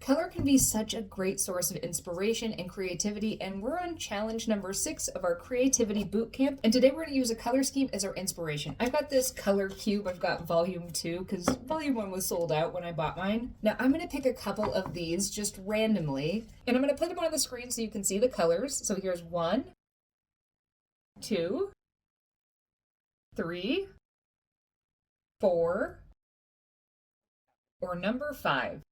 Color can be such a great source of inspiration and creativity, and we're on challenge number 6 of our creativity boot camp. And today we're going to use a color scheme as our inspiration. I've got this color cube. I've got volume 2 because volume 1 was sold out when I bought mine. Now I'm going to pick a couple of these just randomly, and I'm going to put them on the screen so you can see the colors. So here's 1, 2, 3, 4, or number 5.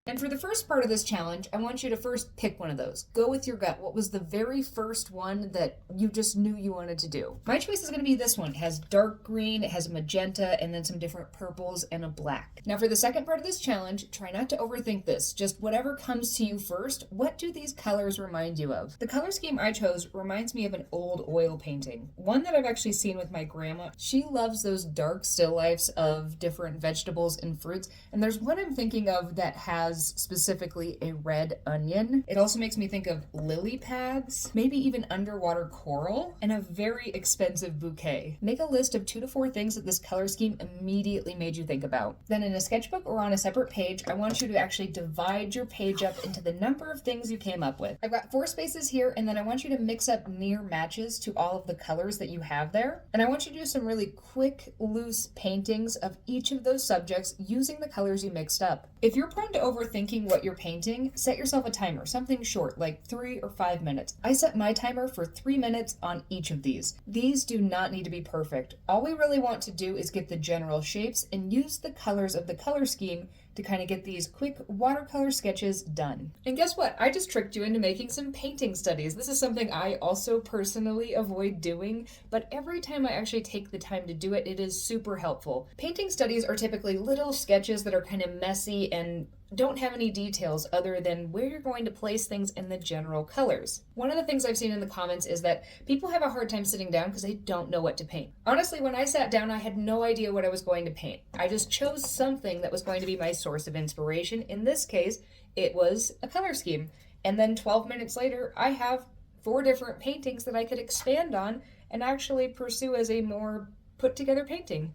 And for the first part of this challenge, I want you to first pick one of those. Go with your gut. What was the very first one that you just knew you wanted to do? My choice is going to be this one. It has dark green, it has a magenta, and then some different purples and a black. Now for the second part of this challenge, try not to overthink this. Just whatever comes to you first, what do these colors remind you of? The color scheme I chose reminds me of an old oil painting. One that I've actually seen with my grandma. She loves those dark still lifes of different vegetables and fruits. And there's one I'm thinking of that has specifically a red onion. It also makes me think of lily pads, maybe even underwater coral, and a very expensive bouquet. Make a list of 2 to 4 things that this color scheme immediately made you think about. Then in a sketchbook or on a separate page, I want you to actually divide your page up into the number of things you came up with. I've got 4 spaces here, and then I want you to mix up near matches to all of the colors that you have there. And I want you to do some really quick, loose paintings of each of those subjects using the colors you mixed up. If you're prone to overthinking what you're painting, set yourself a timer, something short, like 3 or 5 minutes. I set my timer for 3 minutes on each of these. These do not need to be perfect. All we really want to do is get the general shapes and use the colors of the color scheme to kind of get these quick watercolor sketches done. And guess what? I just tricked you into making some painting studies. This is something I also personally avoid doing, but every time I actually take the time to do it, it is super helpful. Painting studies are typically little sketches that are kind of messy and don't have any details other than where you're going to place things in the general colors. One of the things I've seen in the comments is that people have a hard time sitting down because they don't know what to paint. Honestly, when I sat down, I had no idea what I was going to paint. I just chose something that was going to be my source of inspiration. In this case, it was a color scheme. And then 12 minutes later, I have 4 different paintings that I could expand on and actually pursue as a more put together painting.